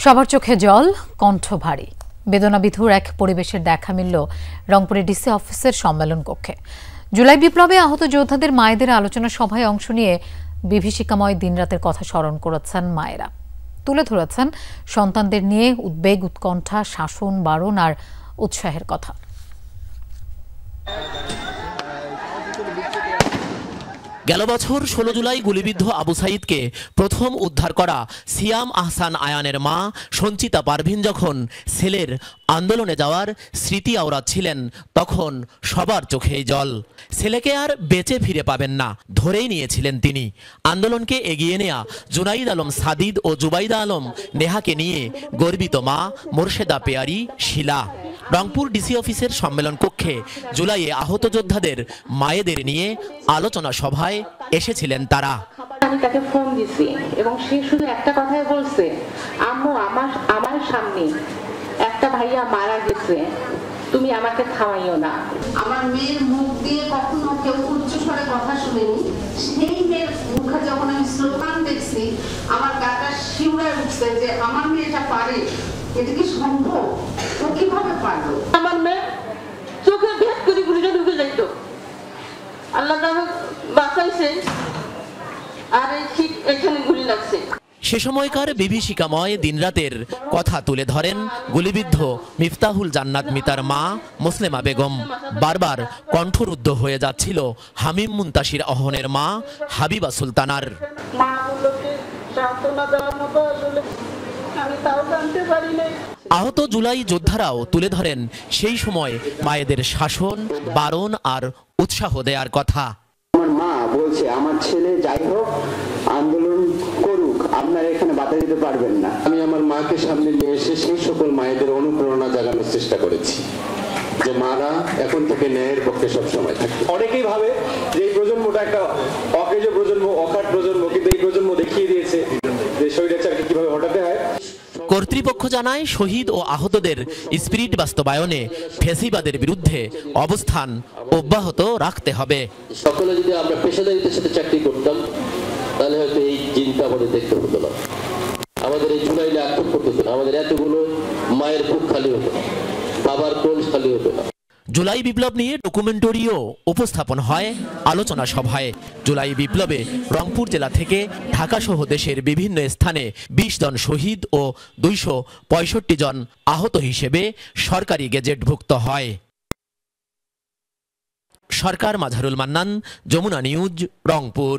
সবার চোখে জল, কণ্ঠ ভারী, বেদনাবিধুর এক পরিবেশের দেখা মিলল রংপুরের ডিসি অফিসের সম্মেলন কক্ষে। জুলাই বিপ্লবে আহত যোদ্ধাদের মায়েদের আলোচনা সভায় অংশ নিয়ে বিভীষিকাময় দিনরাতের কথা স্মরণ করেছেন মায়েরা। তুলে ধরেছেন সন্তানদের নিয়ে উদ্বেগ, উৎকণ্ঠা, শাসন, বারণ আর উৎসাহের কথা। গেল বছর 16 জুলাই গুলিবিদ্ধ আবু সাইদকে প্রথম উদ্ধার করা সিয়াম আহসান আয়ানের মা সঞ্চিতা পারভিন যখন ছেলের আন্দোলনে যাওয়ার স্মৃতি আওড়াচ্ছিলেন, তখন সবার চোখেই জল। ছেলেকে আর বেঁচে ফিরে পাবেন না ধরেই নিয়েছিলেন তিনি। আন্দোলনকে এগিয়ে নেয়া জুনাইদ আলম সাদিদ ও জুবাইদা আলম নেহাকে নিয়ে গর্বিত মা মোর্শেদা পেয়ারি শিলা। রংপুর ডিসি অফিসের সম্মেলন কক্ষে জুলাইয়ে আহত যোদ্ধাদের মায়েদের নিয়ে আলোচনা সভায় এসেছিলেন তারা। আমি তাকে ফোন দিছি এবং সে শুধু একটা কথাই বলছে, আম্মু আমার সামনে একটা ভাইয়া মারা গেছে, তুমি আমাকে থামাইও না। আমার মেয়ের মুখ দিয়ে কখনো কেউ উচ্চস্বরে কথা শুনেনি। সেই মেয়ের মুখে যখন আমি স্লোগান দেখছি, আমার গাটা শিউরে উঠছে যে আমার মেয়েটা পারে, এটা কি সম্ভব? ও কিভাবে পারলো? আমার মেয়ে চোখে ভেদ করে গুলিটা ঢুকে যাইতো, আল্লাহ তাআলা বাঁচাইছে, আর ঠিক এখানে গুলি লাগছে। সে সময়কার বিভীষিকাময় দিনরাতের কথা তুলে ধরেন গুলিবিদ্ধ মিফতাহুল জান্নাত মিতার মা মুসলেমা বেগম। বারবার কণ্ঠরুদ্ধ হয়ে যাচ্ছিল হামিম মুনতাসির অহনের মা হাবিবা সুলতানার। আহত জুলাই যোদ্ধারাও তুলে ধরেন সেই সময় মায়েদের শাসন, বারণ আর উৎসাহ দেওয়ার কথা। আমার মা বলছে, আমার ছেলে যাই হোক আন্দোলন করুক, আপনারা এখানে বাধা দিতে পারবেন না। আমি আমার মাকে সামনে নিয়ে এসে সেই সকল মায়েদের অনুপ্রেরণা জাগানোর চেষ্টা করেছি যে মারা এখন থেকে ন্যায়ের পক্ষে সবসময় থাকবে। অনেকেই ভাবে যে এই প্রজন্মটা একটা অকেজ প্রজন্ম, অকাট প্রজন্ম, কিন্তু এই প্রজন্ম দেখিয়ে দিয়েছে যে স্বৈরাচারকে কিভাবে হটাতে হয়। কর্তৃপক্ষ জানায়, শহীদ ও আহতদের স্পিরিট বাস্তবায়নে ফ্যাসিবাদের বিরুদ্ধে অবস্থান অব্যাহত রাখতে হবে। সকলে যদি আমরা পেশাদারিত্বের সাথে চাকরি করতাম তাহলে হয়তো এই চিন্তা আমাদের দেখতে হতো না, আমাদের এই জুলাইলে আক্ষেপ করতে হতো না, আমাদের এতগুলো মায়ের বুক খালি হতো না, বাবার কোল খালি হতো না। জুলাই বিপ্লব নিয়ে ডকুমেন্টারিও উপস্থাপন হয় আলোচনা সভায়। জুলাই বিপ্লবে রংপুর জেলা থেকে ঢাকা সহ দেশের বিভিন্ন স্থানে 20 জন শহীদ ও 265 জন আহত হিসেবে সরকারি গেজেটভুক্ত হয়। সরকার, মাঝারুল মান্নান, যমুনা নিউজ, রংপুর।